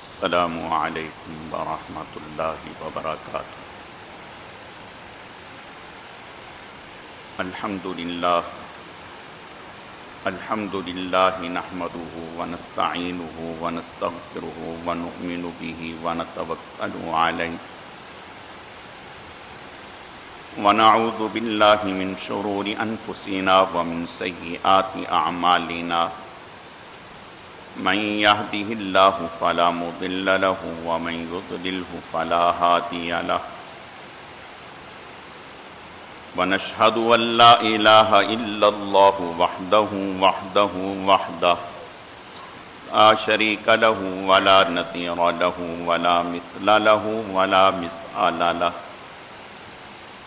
السلام علیکم ورحمۃ اللہ وبرکاتہ۔ الحمد للہ نحمده ونستعینه ونستغفره ونؤمن به ونتوکل علیہ ونعوذ باللہ من شرور انفسنا ومن سیئات اعمالنا، من يهده الله فلا مضل له ومن يضلله فلا هادي له، ونشهد أن لا إله إلا الله وحده لا شريك له ولا نظير له ولا مثل له ولا مثال له،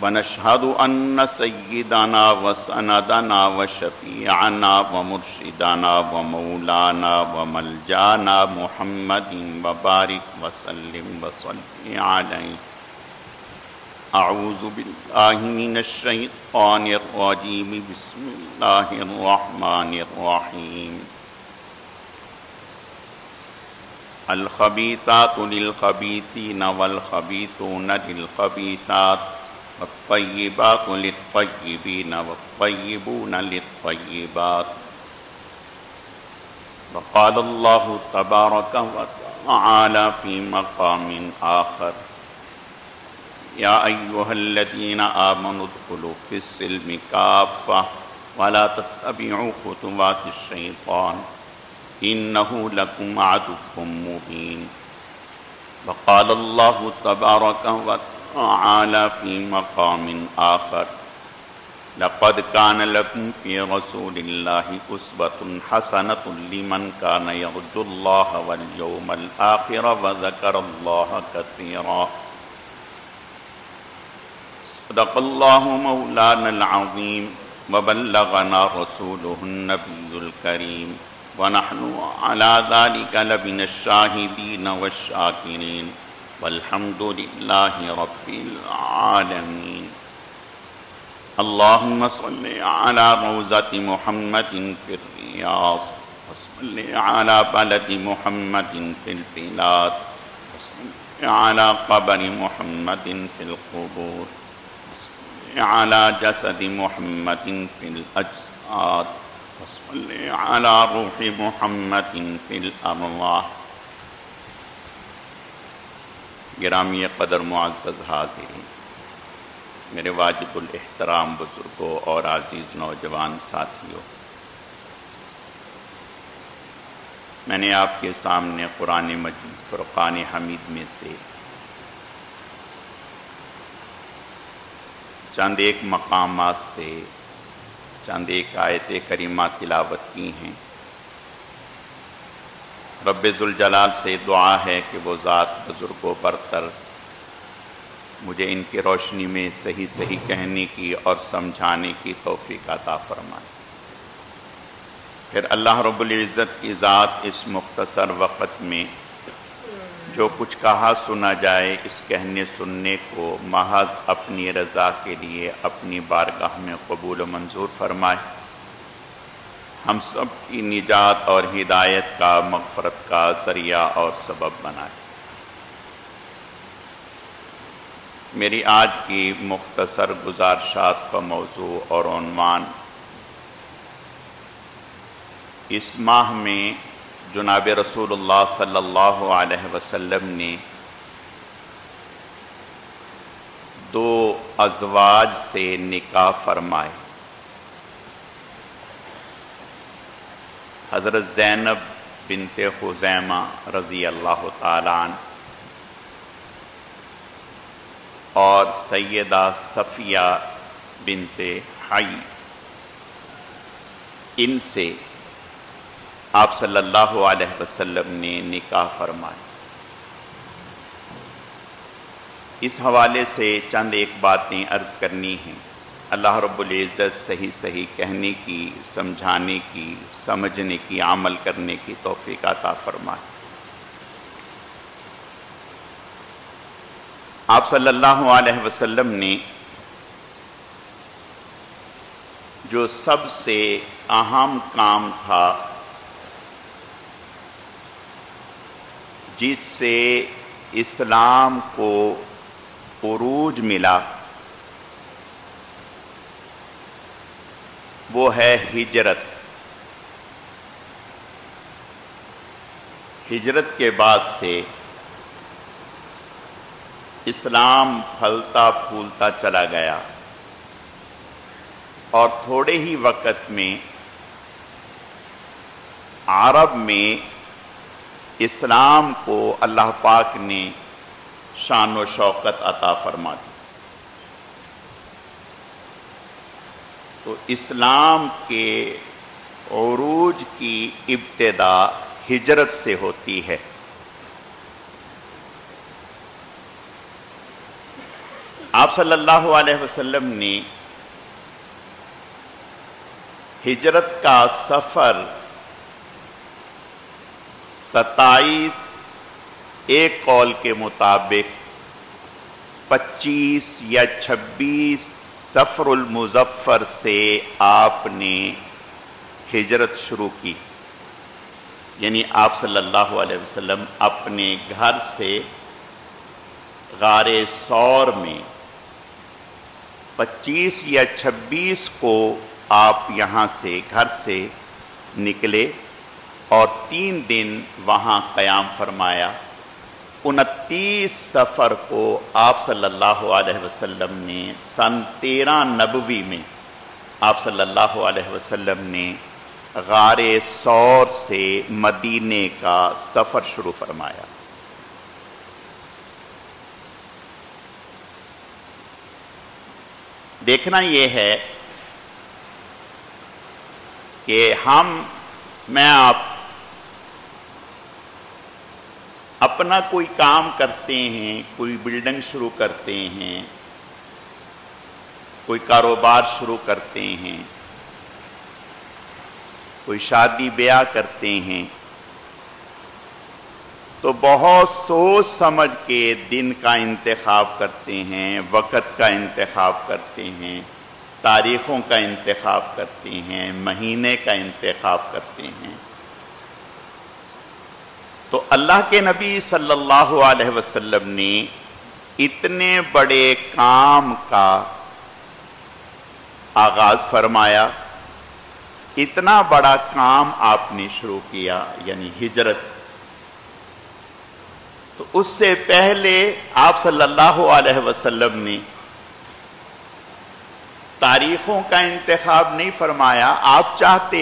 ونشهد أن سيدنا وسندنا وشفيعنا ومرشدنا ومولانا وملجانا محمد وبارك وسلم وصل عليه۔ أعوذ بالله من الشيطان الرجيم، بسم الله الرحمن الرحيم۔ الخبيثات للخبيثين والخبيثون للخبيثات، والطيبات للطيبين والطيبون للطيبات۔ وقال الله تبارك وتعالى في مقام آخر: يا أيها الذين آمنوا ادخلوا في السلم كافة ولا تتبعوا خطوات الشيطان إنه لكم عدو مبين۔ وقال الله تبارك وتعالى في مقام آخر: لقد كان لكم في رسول الله أسوة حسنة لمن كان يرجو الله واليوم الآخر وذكر الله كثيرا۔ صدق الله مولانا العظيم وبلغنا رسوله النبي الكريم، ونحن على ذلك لمن الشاهدين والشاكرين، والحمد لله رب العالمين۔ اللهم صل على روضة محمد في الرياض، وصل على بلد محمد في البلاد، وصل على قبر محمد في القبور، على جسد محمد في الأجساد، وصل على روح محمد في الأرواح۔ گرامی قدر معزز حاضرین، میرے واجب الاحترام بزرگوں اور عزیز نوجوان ساتھیوں، میں نے آپ کے سامنے قرآن مجید فرقان حمید میں سے چند ایک مقامات سے چند ایک آیت کریمہ تلاوت کی ہیں۔ رب ذوالجلال سے دعا ہے کہ وہ ذات بزرگ و برتر مجھے ان کی روشنی میں صحیح صحیح کہنے کی اور سمجھانے کی توفیق عطا فرمائے۔ پھر اللہ رب العزت کی ذات اس مختصر وقت میں جو کچھ کہا سنا جائے، اس کہنے سننے کو محض اپنی رضا کے لیے اپنی بارگاہ میں قبول و منظور فرمائے، ہم سب کی نجات اور ہدایت کا، مغفرت کا ذریعہ اور سبب بنائے۔ میری آج کی مختصر گزارشات کا موضوع اور عنوان: اس ماہ میں جناب رسول اللہ صلی اللہ علیہ وسلم نے 2 ازواج سے نکاح فرمائے۔ حضرت زینب بنت خزیمہ رضی اللہ تعالیٰ عنہ اور سیدہ صفیہ بنت حی، ان سے آپ صلی اللہ علیہ وسلم نے نکاح فرمائے۔ اس حوالے سے چند ایک باتیں عرض کرنی ہیں۔ اللہ رب العزت صحیح صحیح کہنے کی، سمجھانے کی، سمجھنے کی، عمل کرنے کی توفیق عطا فرمائے۔ آپ صلی اللہ علیہ وسلم نے جو سب سے اہم کام تھا جس سے اسلام کو عروج ملا وہ ہے ہجرت۔ ہجرت کے بعد سے اسلام پھلتا پھولتا چلا گیا اور تھوڑے ہی وقت میں عرب میں اسلام کو اللہ پاک نے شان و شوکت عطا فرما دی۔ تو اسلام کے عروج کی ابتدا ہجرت سے ہوتی ہے۔ آپ صلی اللہ علیہ وسلم نے ہجرت کا سفر 27 ایک قول کے مطابق 25 یا 26 صفر المظفر سے آپ نے ہجرت شروع کی، یعنی آپ صلی اللہ علیہ وسلم اپنے گھر سے غار ثور میں 25 یا 26 کو آپ یہاں سے گھر سے نکلے اور 3 دن وہاں قیام فرمایا۔ 29 صفر کو آپ صلی اللہ علیہ وسلم نے سن 13 نبوی میں آپ صلی اللہ علیہ وسلم نے غار ثور سے مدینے کا سفر شروع فرمایا۔ دیکھنا یہ ہے کہ میں آپ اپنا کوئی کام کرتے ہیں، کوئی بلڈنگ شروع کرتے ہیں، کوئی کاروبار شروع کرتے ہیں، کوئی شادی بیاہ کرتے ہیں، تو بہت سوچ سمجھ کے دن کا انتخاب کرتے ہیں، وقت کا انتخاب کرتے ہیں، تاریخوں کا انتخاب کرتے ہیں، مہینے کا انتخاب کرتے ہیں۔ تو اللہ کے نبی صلی اللہ علیہ وسلم نے اتنے بڑے کام کا آغاز فرمایا، اتنا بڑا کام آپ نے شروع کیا، یعنی ہجرت۔ تو اس سے پہلے آپ صلی اللہ علیہ وسلم نے تاریخوں کا انتخاب نہیں فرمایا۔ آپ چاہتے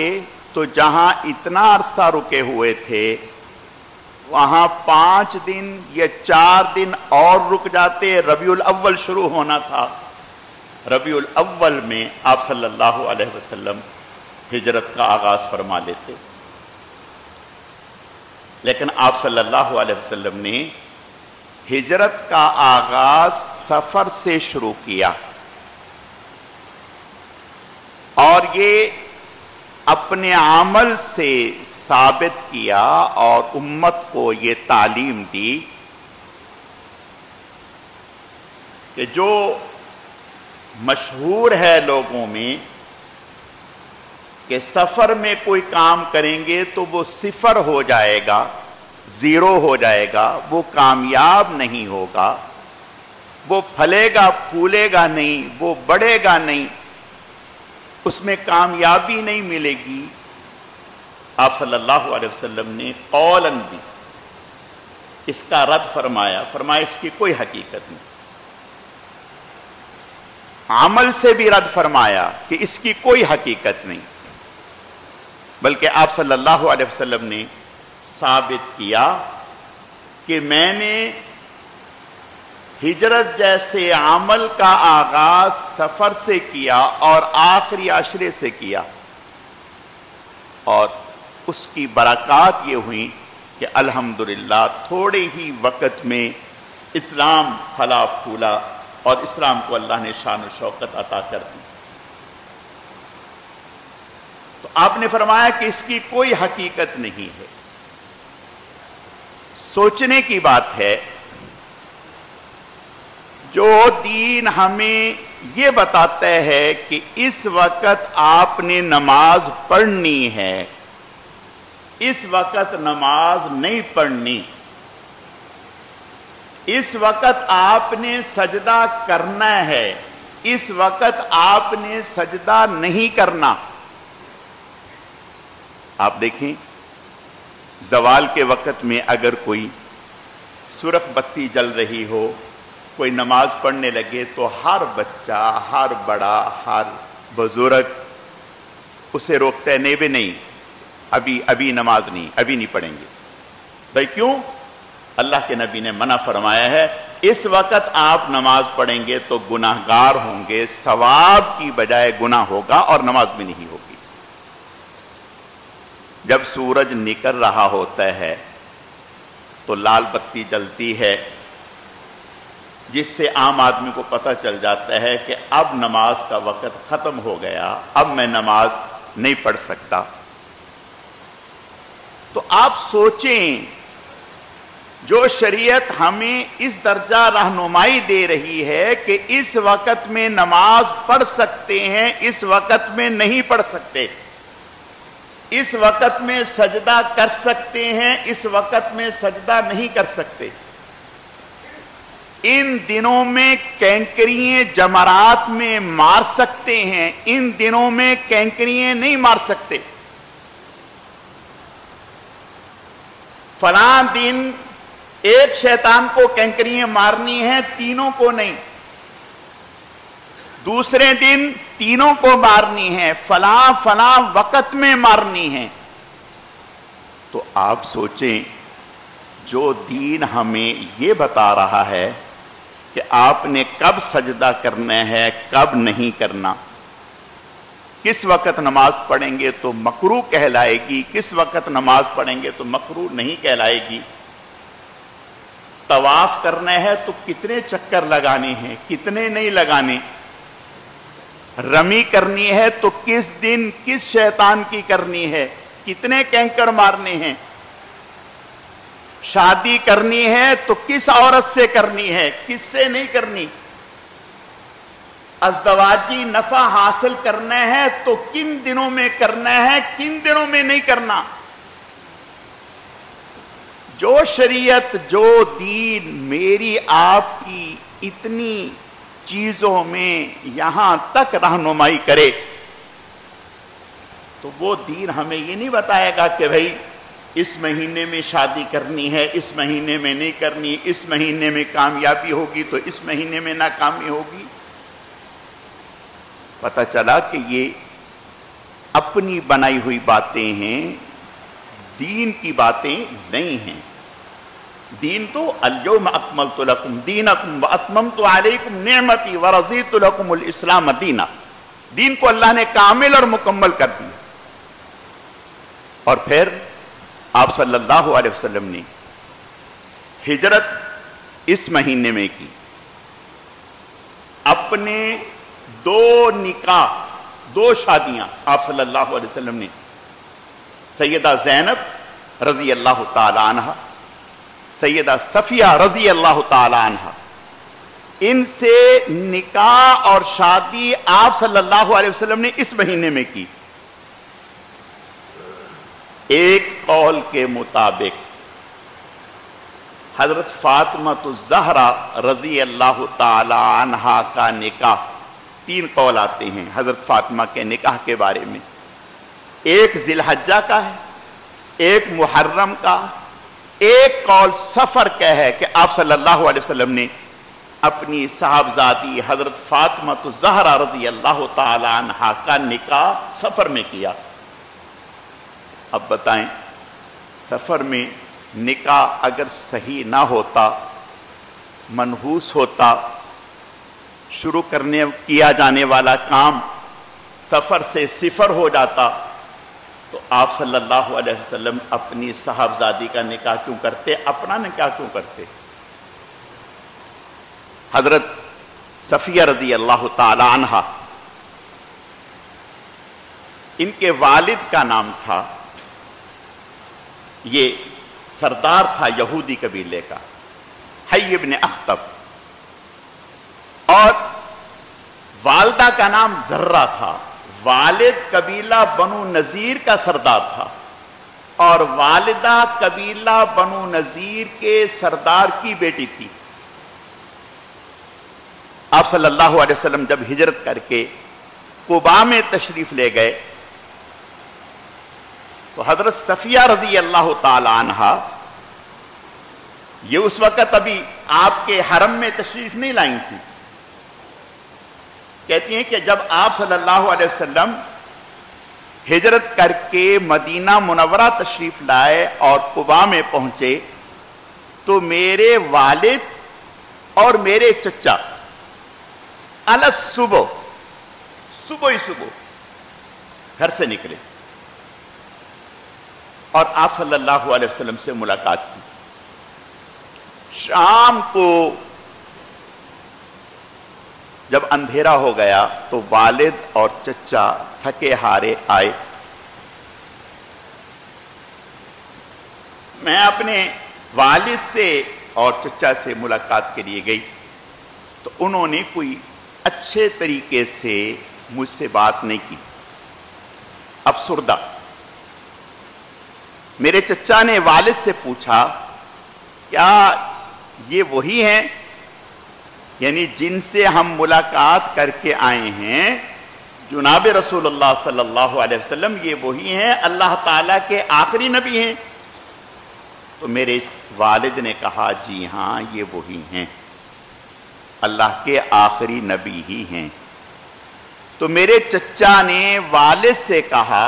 تو جہاں اتنا عرصہ رکے ہوئے تھے وہاں 5 دن یا 4 دن اور رک جاتے، ربیع الاول شروع ہونا تھا، ربیع الاول میں آپ صلی اللہ علیہ وسلم ہجرت کا آغاز فرما لیتے، لیکن آپ صلی اللہ علیہ وسلم نے ہجرت کا آغاز سفر سے شروع کیا، اور یہ اپنے عمل سے ثابت کیا اور امت کو یہ تعلیم دی کہ جو مشہور ہے لوگوں میں کہ سفر میں کوئی کام کریں گے تو وہ صفر ہو جائے گا، زیرو ہو جائے گا، وہ کامیاب نہیں ہوگا، وہ پھلے گا پھولے گا نہیں، وہ بڑھے گا نہیں، اس میں کامیابی نہیں ملے گی۔ آپ صلی اللہ علیہ وسلم نے قولاً بھی اس کا رد فرمایا اس کی کوئی حقیقت نہیں، عمل سے بھی رد فرمایا کہ اس کی کوئی حقیقت نہیں، بلکہ آپ صلی اللہ علیہ وسلم نے ثابت کیا کہ میں نے ہجرت جیسے عمل کا آغاز سفر سے کیا اور آخری عشرے سے کیا، اور اس کی برکات یہ ہوئی کہ الحمدللہ تھوڑے ہی وقت میں اسلام پھلا پھولا اور اسلام کو اللہ نے شان و شوکت عطا کر دی۔ تو آپ نے فرمایا کہ اس کی کوئی حقیقت نہیں ہے۔ سوچنے کی بات ہے، جو دین ہمیں یہ بتاتا ہے کہ اس وقت آپ نے نماز پڑھنی ہے، اس وقت نماز نہیں پڑھنی، اس وقت آپ نے سجدہ کرنا ہے، اس وقت آپ نے سجدہ نہیں کرنا۔ آپ دیکھیں زوال کے وقت میں اگر کوئی سرخ بتی جل رہی ہو، کوئی نماز پڑھنے لگے تو ہر بچہ، ہر بڑا، ہر بزرگ اسے روکتا ہے، نہیں بھی نہیں، ابھی نماز نہیں، ابھی نہیں پڑھیں گے۔ بھائی کیوں؟ اللہ کے نبی نے منع فرمایا ہے، اس وقت آپ نماز پڑھیں گے تو گناہگار ہوں گے، ثواب کی بجائے گناہ ہوگا اور نماز بھی نہیں ہوگی۔ جب سورج نکل رہا ہوتا ہے تو لال بتی جلتی ہے، جس سے عام آدمی کو پتہ چل جاتا ہے کہ اب نماز کا وقت ختم ہو گیا، اب میں نماز نہیں پڑھ سکتا۔ تو آپ سوچیں، جو شریعت ہمیں اس درجہ رہنمائی دے رہی ہے کہ اس وقت میں نماز پڑھ سکتے ہیں، اس وقت میں نہیں پڑھ سکتے، اس وقت میں سجدہ کر سکتے ہیں، اس وقت میں سجدہ نہیں کر سکتے۔ ان دنوں میں کینکریاں جمرات میں مار سکتے ہیں، ان دنوں میں کینکریاں نہیں مار سکتے۔ فلاں دن ایک شیطان کو کینکریاں مارنی ہیں، تینوں کو نہیں، دوسرے دن تینوں کو مارنی ہے، فلاں وقت میں مارنی ہے۔ تو آپ سوچیں، جو دین ہمیں یہ بتا رہا ہے کہ آپ نے کب سجدہ کرنا ہے، کب نہیں کرنا، کس وقت نماز پڑھیں گے تو مکروہ کہلائے گی، کس وقت نماز پڑھیں گے تو مکروہ نہیں کہلائے گی۔ طواف کرنا ہے تو کتنے چکر لگانے ہیں، کتنے نہیں لگانے، رمی کرنی ہے تو کس دن کس شیطان کی کرنی ہے، کتنے کینکر مارنے ہیں، شادی کرنی ہے تو کس عورت سے کرنی ہے، کس سے نہیں کرنی، ازدواجی نفع حاصل کرنا ہے تو کن دنوں میں کرنا ہے، کن دنوں میں نہیں کرنا۔ جو شریعت، جو دین میری آپ کی اتنی چیزوں میں یہاں تک رہنمائی کرے تو وہ دین ہمیں یہ نہیں بتائے گا کہ بھائی اس مہینے میں شادی کرنی ہے، اس مہینے میں نہیں کرنی، اس مہینے میں کامیابی ہوگی تو اس مہینے میں ناکامی ہوگی۔ پتہ چلا کہ یہ اپنی بنائی ہوئی باتیں ہیں، دین کی باتیں نہیں ہیں۔ دین تو الیوم اکملت لکم دینکم واتممت علیکم نعمتی ورضیت لکم الاسلام دینا۔ دین کو اللہ نے کامل اور مکمل کر دیا۔ اور پھر آپ صلی اللہ علیہ وسلم نے ہجرت اس مہینے میں کی، اپنے دو نکاح، دو شادیاں آپ صلی اللہ علیہ وسلم نے، سیدہ زینب رضی اللہ تعالی عنہ، سیدہ صفیہ رضی اللہ تعالی عنہ، ان سے نکاح اور شادی آپ صلی اللہ علیہ وسلم نے اس مہینے میں کی۔ ایک قول کے مطابق حضرت فاطمہ الزہرا رضی اللہ تعالی عنہا کا نکاح، تین قول آتے ہیں حضرت فاطمہ کے نکاح کے بارے میں، ایک ذی الحجہ کا ہے، ایک محرم کا، ایک قول سفر کا ہے کہ آپ صلی اللہ علیہ وسلم نے اپنی صاحبزادی حضرت فاطمہ الزہرا رضی اللہ تعالی عنہا کا نکاح سفر میں کیا۔ اب بتائیں، سفر میں نکاح اگر صحیح نہ ہوتا، منحوس ہوتا، شروع کیا جانے والا کام سفر سے صفر ہو جاتا، تو آپ صلی اللہ علیہ وسلم اپنی صاحبزادی کا نکاح کیوں کرتے، اپنا نکاح کیوں کرتے؟ حضرت صفیہ رضی اللہ تعالی عنہا، ان کے والد کا نام تھا، یہ سردار تھا یہودی قبیلے کا، حی ابن اخطب، اور والدہ کا نام زرہ تھا۔ والد قبیلہ بنو نذیر کا سردار تھا اور والدہ قبیلہ بنو نذیر کے سردار کی بیٹی تھی۔ آپ صلی اللہ علیہ وسلم جب ہجرت کر کے قباء میں تشریف لے گئے تو حضرت صفیہ رضی اللہ تعالی عنہ یہ اس وقت ابھی آپ کے حرم میں تشریف نہیں لائیں تھی. کہتی ہیں کہ جب آپ صلی اللہ علیہ وسلم ہجرت کر کے مدینہ منورہ تشریف لائے اور قباء میں پہنچے تو میرے والد اور میرے چچا صبح گھر سے نکلے اور آپ صلی اللہ علیہ وسلم سے ملاقات کی. شام کو جب اندھیرا ہو گیا تو والد اور چچا تھکے ہارے آئے. میں اپنے والد سے اور چچا سے ملاقات کے لیے گئی تو انہوں نے کوئی اچھے طریقے سے مجھ سے بات نہیں کی. افسردہ. میرے چچا نے والد سے پوچھا کیا یہ وہی ہیں یعنی جن سے ہم ملاقات کر کے آئے ہیں جناب رسول اللہ صلی اللہ علیہ وسلم یہ وہی ہیں اللہ تعالیٰ کے آخری نبی ہیں؟ تو میرے والد نے کہا جی ہاں یہ وہی ہیں اللہ کے آخری نبی ہی ہیں. تو میرے چچا نے والد سے کہا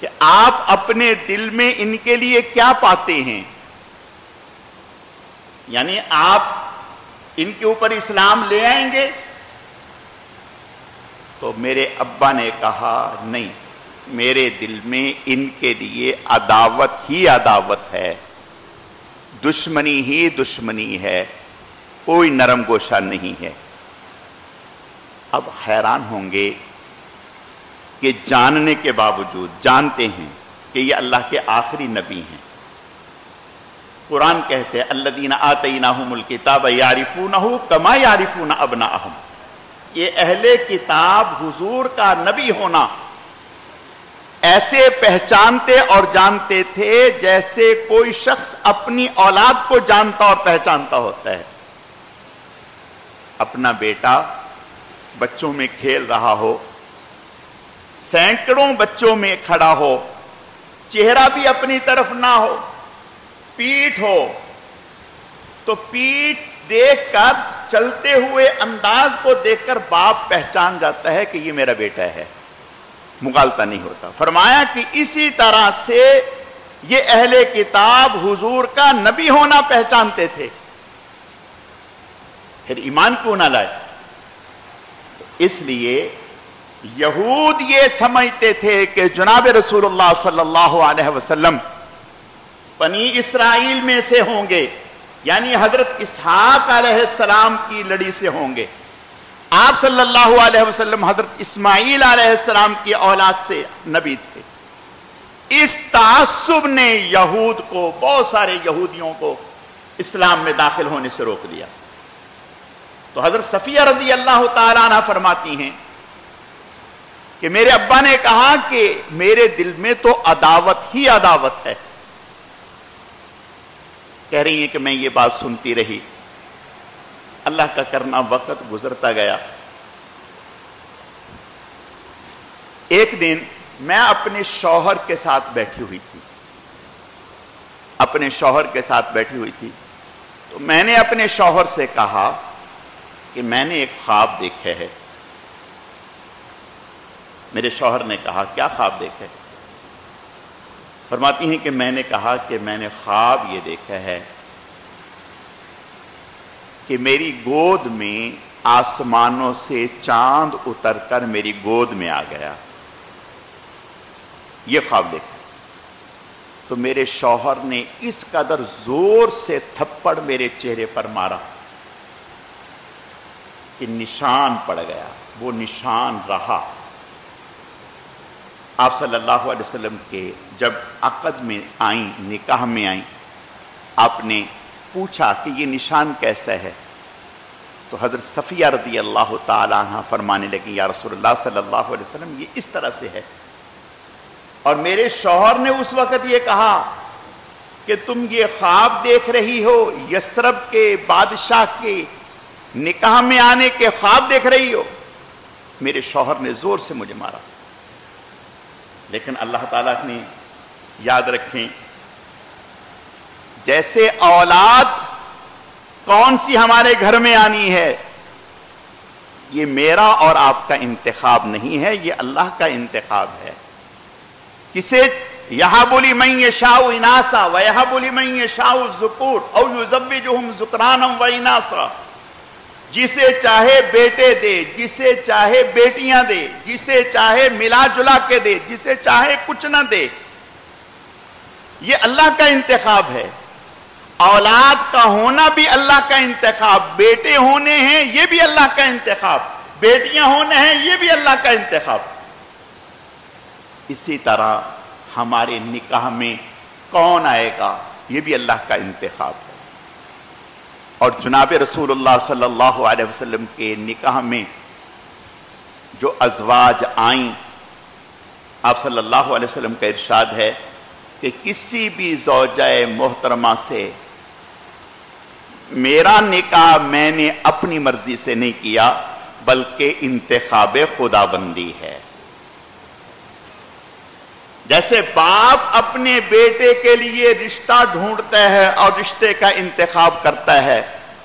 کہ آپ اپنے دل میں ان کے لیے کیا پاتے ہیں یعنی آپ ان کے اوپر اسلام لے آئیں گے؟ تو میرے ابا نے کہا نہیں میرے دل میں ان کے لیے عداوت ہی عداوت ہے دشمنی ہی دشمنی ہے کوئی نرم گوشہ نہیں ہے. اب حیران ہوں گے کہ جاننے کے باوجود جانتے ہیں کہ یہ اللہ کے آخری نبی ہیں. قرآن کہتے ہیں الذین آتیناہم الکتاب یعرفونہ کما یعرفون ابناءہم. یہ اہل کتاب حضور کا نبی ہونا ایسے پہچانتے اور جانتے تھے جیسے کوئی شخص اپنی اولاد کو جانتا اور پہچانتا ہوتا ہے. اپنا بیٹا بچوں میں کھیل رہا ہو سینکڑوں بچوں میں کھڑا ہو چہرہ بھی اپنی طرف نہ ہو پیٹھ ہو تو پیٹھ دیکھ کر چلتے ہوئے انداز کو دیکھ کر باپ پہچان جاتا ہے کہ یہ میرا بیٹا ہے مغالطہ نہیں ہوتا. فرمایا کہ اسی طرح سے یہ اہل کتاب حضور کا نبی ہونا پہچانتے تھے پھر ایمان کیوں نہ لائے. اس لیے یہود یہ سمجھتے تھے کہ جناب رسول اللہ صلی اللہ علیہ وسلم بنی اسرائیل میں سے ہوں گے یعنی حضرت اسحاق علیہ السلام کی لڑی سے ہوں گے. آپ صلی اللہ علیہ وسلم حضرت اسماعیل علیہ السلام کی اولاد سے نبی تھے. اس تعصب نے یہود کو بہت سارے یہودیوں کو اسلام میں داخل ہونے سے روک دیا. تو حضرت صفیہ رضی اللہ تعالیٰ عنہ فرماتی ہیں کہ میرے ابا نے کہا کہ میرے دل میں تو عداوت ہی عداوت ہے. کہہ رہی ہیں کہ میں یہ بات سنتی رہی اللہ کا کرنا وقت گزرتا گیا. ایک دن میں اپنے شوہر کے ساتھ بیٹھی ہوئی تھی تو میں نے اپنے شوہر سے کہا کہ میں نے ایک خواب دیکھا ہے. میرے شوہر نے کہا کیا خواب دیکھا ہے؟ فرماتی ہیں کہ میں نے کہا کہ میں نے خواب یہ دیکھا ہے کہ میری گود میں آسمانوں سے چاند اتر کر میری گود میں آ گیا. یہ خواب دیکھا. تو میرے شوہر نے اس قدر زور سے تھپڑ میرے چہرے پر مارا کہ نشان پڑ گیا. وہ نشان رہا. آپ صلی اللہ علیہ وسلم کے جب عقد میں آئیں نکاح میں آئیں آپ نے پوچھا کہ یہ نشان کیسا ہے تو حضرت صفیہ رضی اللہ تعالیٰ عنہ فرمانے لگی یا رسول اللہ صلی اللہ علیہ وسلم یہ اس طرح سے ہے. اور میرے شوہر نے اس وقت یہ کہا کہ تم یہ خواب دیکھ رہی ہو یثرب کے بادشاہ کے نکاح میں آنے کے خواب دیکھ رہی ہو؟ میرے شوہر نے زور سے مجھے مارا، لیکن اللہ تعالیٰ نے یاد رکھیں، جیسے اولاد کون سی ہمارے گھر میں آنی ہے، یہ میرا اور آپ کا انتخاب نہیں ہے، یہ اللہ کا انتخاب ہے۔ کسے یَهَبُ لِمَن يَشَاءُ إِنَاثًا وَيَهَبُ لِمَن يَشَاءُ الذُّكُورَ أَوْ يُزَوِّجُهُمْ ذُكْرَانًا وَإِنَاثًا، جسے چاہے بیٹے دے، جسے چاہے بیٹیاں دے، جسے چاہے ملا جلا کے دے، جسے چاہے کچھ نہ دے، یہ اللہ کا انتخاب ہے۔ اولاد کا ہونا بھی اللہ کا انتخاب، بیٹے ہونے ہیں یہ بھی اللہ کا انتخاب، بیٹیاں ہونے ہیں یہ بھی اللہ کا انتخاب۔ اسی طرح ہمارے نکاح میں کون آئے گا یہ بھی اللہ کا انتخاب ہے۔ اور جناب رسول اللہ صلی اللہ علیہ وسلم کے نکاح میں جو ازواج آئیں، آپ صلی اللہ علیہ وسلم کا ارشاد ہے کہ کسی بھی زوجہ محترمہ سے میرا نکاح میں نے اپنی مرضی سے نہیں کیا بلکہ انتخاب خداوندی ہے۔ جیسے باپ اپنے بیٹے کے لیے رشتہ ڈھونڈتا ہے اور رشتے کا انتخاب کرتا ہے،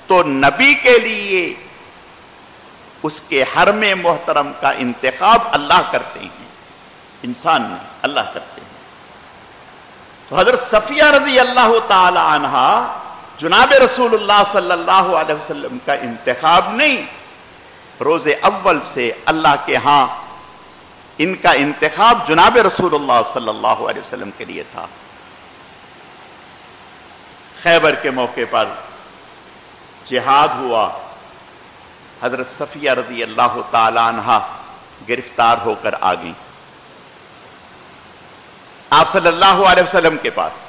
تو نبی کے لیے اس کے حرم محترم کا انتخاب اللہ کرتے ہیں، انسان نہیں، اللہ کرتے ہیں۔ تو حضرت صفیہ رضی اللہ تعالی عنہا جناب رسول اللہ صلی اللہ علیہ وسلم کا انتخاب نہیں، روز اول سے اللہ کے ہاں ان کا انتخاب جناب رسول اللہ صلی اللہ علیہ وسلم کے لیے تھا۔ خیبر کے موقع پر جہاد ہوا، حضرت صفیہ رضی اللہ تعالی عنہا گرفتار ہو کر آ گئیں آپ صلی اللہ علیہ وسلم کے پاس۔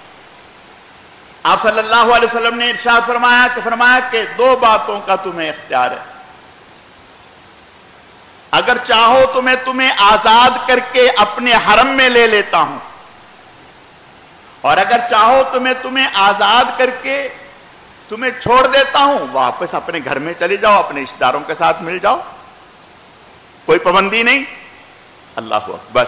آپ صلی اللہ علیہ وسلم نے ارشاد فرمایا کہ دو باتوں کا تمہیں اختیار ہے، اگر چاہو تو میں تمہیں آزاد کر کے اپنے حرم میں لے لیتا ہوں، اور اگر چاہو تو میں تمہیں آزاد کر کے تمہیں چھوڑ دیتا ہوں، واپس اپنے گھر میں چلے جاؤ، اپنے رشتہ داروں کے ساتھ مل جاؤ، کوئی پابندی نہیں۔ اللہ اکبر۔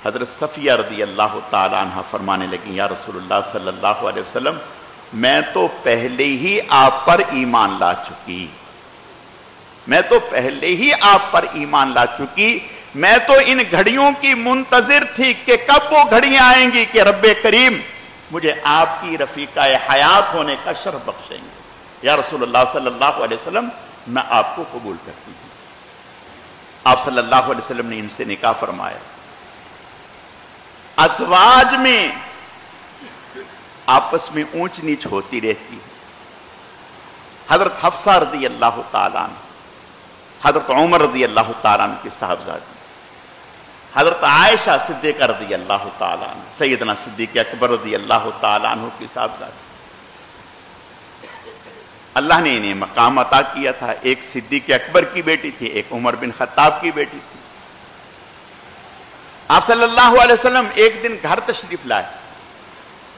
حضرت صفیہ رضی اللہ تعالی عنہ فرمانے لگی، یا رسول اللہ صلی اللہ علیہ وسلم، میں تو پہلے ہی آپ پر ایمان لا چکی، میں تو پہلے ہی آپ پر ایمان لا چکی، میں تو ان گھڑیوں کی منتظر تھی کہ کب وہ گھڑیاں آئیں گی کہ رب کریم مجھے آپ کی رفیقہ حیات ہونے کا شرف بخشیں گے۔ یا رسول اللہ صلی اللہ علیہ وسلم، میں آپ کو قبول کرتی ہوں۔ آپ صلی اللہ علیہ وسلم نے ان سے نکاح فرمایا۔ ازواج میں آپس میں اونچ نیچ ہوتی رہتی ہے۔ حضرت حفصہ رضی اللہ تعالیٰ عنہ، حضرت عمر رضی اللہ تعالیٰ عنہ کی صاحبزادی، حضرت عائشہ صدیقہ رضی اللہ تعالیٰ عنہ، سیدنا صدیق اکبر رضی اللہ تعالیٰ عنہ کی صاحبزادی، اللہ نے انہیں مقام عطا کیا تھا۔ ایک صدیق اکبر کی بیٹی تھی، ایک عمر بن خطاب کی بیٹی تھی۔ آپ صلی اللہ علیہ وسلم ایک دن گھر تشریف لائے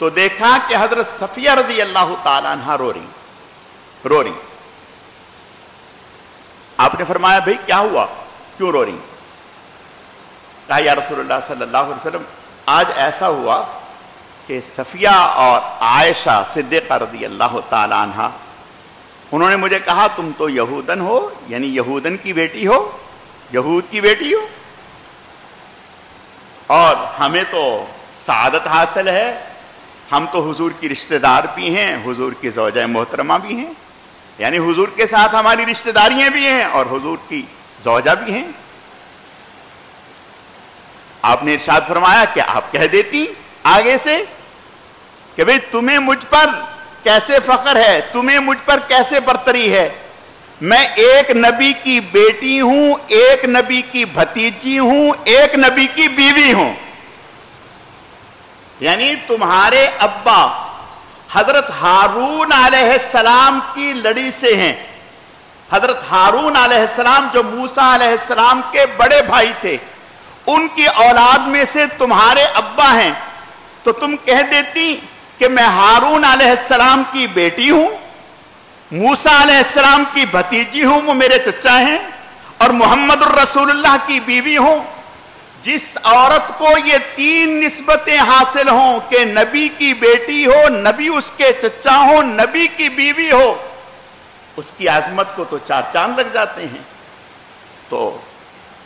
تو دیکھا کہ حضرت صفیہ رضی اللہ تعالیٰ عنہ رو رہی۔ آپ نے فرمایا بھئی کیا ہوا، کیوں رو رہی؟ کہا یا رسول اللہ صلی اللہ علیہ وسلم، آج ایسا ہوا کہ صفیہ اور عائشہ صدیقہ رضی اللہ تعالیٰ عنہ، انہوں نے مجھے کہا تم تو یہودن ہو، یعنی یہودن کی بیٹی ہو، یہود کی بیٹی ہو، اور ہمیں تو سعادت حاصل ہے، ہم تو حضور کی رشتہ دار بھی ہیں، حضور کی زوجہ محترمہ بھی ہیں، یعنی حضور کے ساتھ ہماری رشتہ داریاں بھی ہیں اور حضور کی زوجہ بھی ہیں۔ آپ نے ارشاد فرمایا کہ آپ کہہ دیتی آگے سے کہ بھئی تمہیں مجھ پر کیسے فخر ہے، تمہیں مجھ پر کیسے برتری ہے، میں ایک نبی کی بیٹی ہوں، ایک نبی کی بھتیجی ہوں، ایک نبی کی بیوی ہوں، یعنی تمہارے ابا حضرت ہارون علیہ السلام کی لڑی سے ہیں۔ حضرت ہارون علیہ السلام جو موسیٰ علیہ السلام کے بڑے بھائی تھے، ان کی اولاد میں سے تمہارے ابا ہیں، تو تم کہہ دیتی کہ میں ہارون علیہ السلام کی بیٹی ہوں، موسیٰ علیہ السلام کی بھتیجی ہوں، وہ میرے چچا ہیں، اور محمد الرسول اللہ کی بیوی ہوں۔ جس عورت کو یہ 3 نسبتیں حاصل ہوں کہ نبی کی بیٹی ہو، نبی اس کے چچا ہو، نبی کی بیوی ہو، اس کی عظمت کو تو 4 چاند لگ جاتے ہیں۔ تو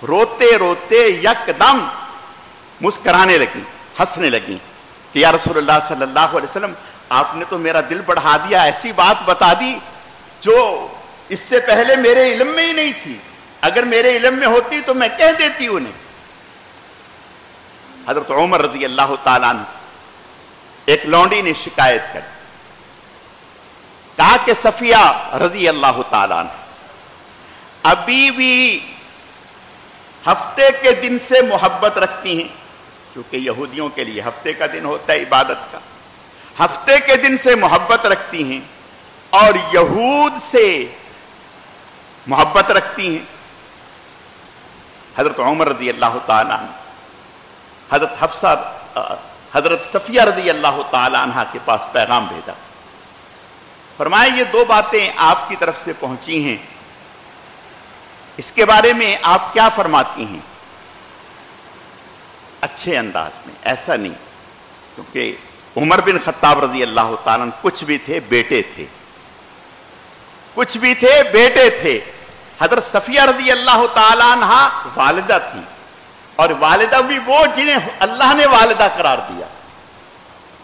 روتے روتے یکدم مسکرانے لگی، ہنسنے لگی کہ یا رسول اللہ صلی اللہ علیہ وسلم، آپ نے تو میرا دل بڑھا دیا، ایسی بات بتا دی جو اس سے پہلے میرے علم میں ہی نہیں تھی، اگر میرے علم میں ہوتی تو میں کہہ دیتی انہیں۔ حضرت عمر رضی اللہ تعالیٰ عنہ، ایک لونڈی نے شکایت کر کہا کہ صفیہ رضی اللہ تعالیٰ عنہ ابھی بھی ہفتے کے دن سے محبت رکھتی ہیں، کیونکہ یہودیوں کے لیے ہفتے کا دن ہوتا ہے عبادت کا، ہفتے کے دن سے محبت رکھتی ہیں اور یہود سے محبت رکھتی ہیں۔ حضرت عمر رضی اللہ تعالیٰ عنہ حضرت صفیہ رضی اللہ تعالیٰ عنہ کے پاس پیغام بھیجا، فرمایا یہ 2 باتیں آپ کی طرف سے پہنچی ہیں، اس کے بارے میں آپ کیا فرماتی ہیں؟ اچھے انداز میں، ایسا نہیں، کیونکہ عمر بن خطاب رضی اللہ تعالیٰ عنہ کچھ بھی تھے بیٹے تھے، کچھ بھی تھے بیٹے تھے۔ حضرت صفیہ رضی اللہ تعالیٰ عنہ والدہ تھی، اور والدہ بھی وہ جنہیں اللہ نے والدہ قرار دیا۔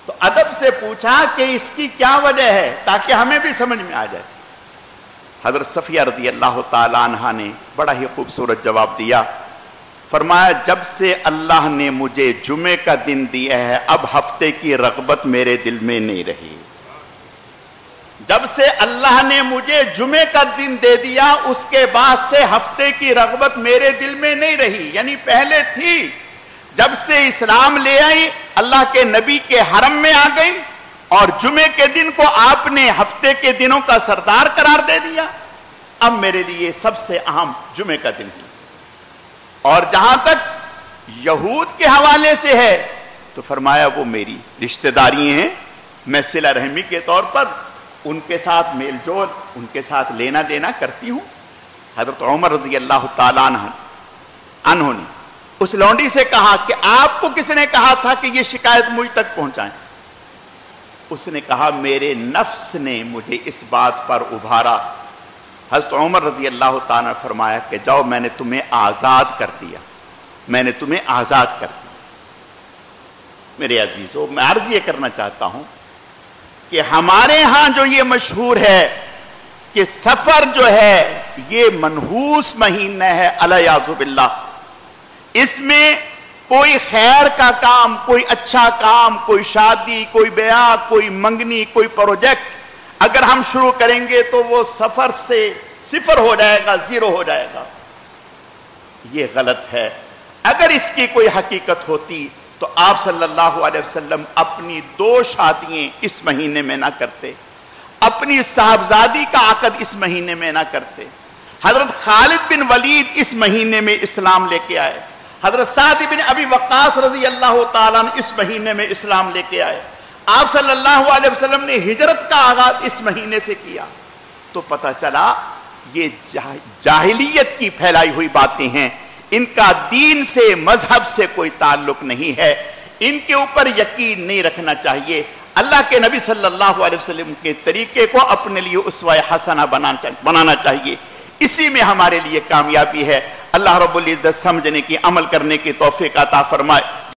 تو ادب سے پوچھا کہ اس کی کیا وجہ ہے تاکہ ہمیں بھی سمجھ میں آ جائے۔ حضرت صفیہ رضی اللہ تعالیٰ عنہ نے بڑا ہی خوبصورت جواب دیا، فرمایا جب سے اللہ نے مجھے جمعے کا دن دیا ہے اب ہفتے کی رغبت میرے دل میں نہیں رہی۔ جب سے اللہ نے مجھے جمعے کا دن دے دیا اس کے بعد سے ہفتے کی رغبت میرے دل میں نہیں رہی، یعنی پہلے تھی، جب سے اسلام لے آئی اللہ کے نبی کے حرم میں آ گئی اور جمعے کے دن کو آپ نے ہفتے کے دنوں کا سردار قرار دے دیا، اب میرے لیے سب سے اہم جمعے کا دن ہے۔ اور جہاں تک یہود کے حوالے سے ہے تو فرمایا وہ میری رشتہ داری ہیں، میں صلہ رحمی کے طور پر ان کے ساتھ میل جول، ان کے ساتھ لینا دینا کرتی ہوں۔ حضرت عمر رضی اللہ تعالیٰ عنہ نے اس لونڈی سے کہا کہ آپ کو کس نے کہا تھا کہ یہ شکایت مجھ تک پہنچائیں؟ اس نے کہا میرے نفس نے مجھے اس بات پر ابھارا۔ حضرت عمر رضی اللہ تعالیٰ نے فرمایا کہ جاؤ میں نے تمہیں آزاد کر دیا، میں نے تمہیں آزاد کر دیا۔ میرے عزیزو، میں عرض یہ کرنا چاہتا ہوں کہ ہمارے ہاں جو یہ مشہور ہے کہ سفر جو ہے یہ منحوس مہینہ ہے الیاذ باللہ، اس میں کوئی خیر کا کام، کوئی اچھا کام، کوئی شادی، کوئی بیاہ، کوئی منگنی، کوئی پروجیکٹ اگر ہم شروع کریں گے تو وہ سفر سے 0 ہو جائے گا، 0 ہو جائے گا۔ یہ غلط ہے۔ اگر اس کی کوئی حقیقت ہوتی تو آپ صلی اللہ علیہ وسلم اپنی 2 شادیاں اس مہینے میں نہ کرتے، اپنی صاحبزادی کا عقد اس مہینے میں نہ کرتے۔ حضرت خالد بن ولید اس مہینے میں اسلام لے کے آئے، حضرت سعد بن ابی وقاص رضی اللہ تعالیٰ عنہ اس مہینے میں اسلام لے کے آئے، آپ صلی اللہ علیہ وسلم نے ہجرت کا آغاز اس مہینے سے کیا۔ تو پتہ چلا یہ جاہلیت کی پھیلائی ہوئی باتیں ہیں، ان کا دین سے، مذہب سے کوئی تعلق نہیں ہے، ان کے اوپر یقین نہیں رکھنا چاہیے۔ اللہ کے نبی صلی اللہ علیہ وسلم کے طریقے کو اپنے لیے اسوہ حسنہ بنانا چاہیے، اسی میں ہمارے لیے کامیابی ہے۔ اللہ رب العزت سمجھنے کی، عمل کرنے کی توفیق عطا فرمائے۔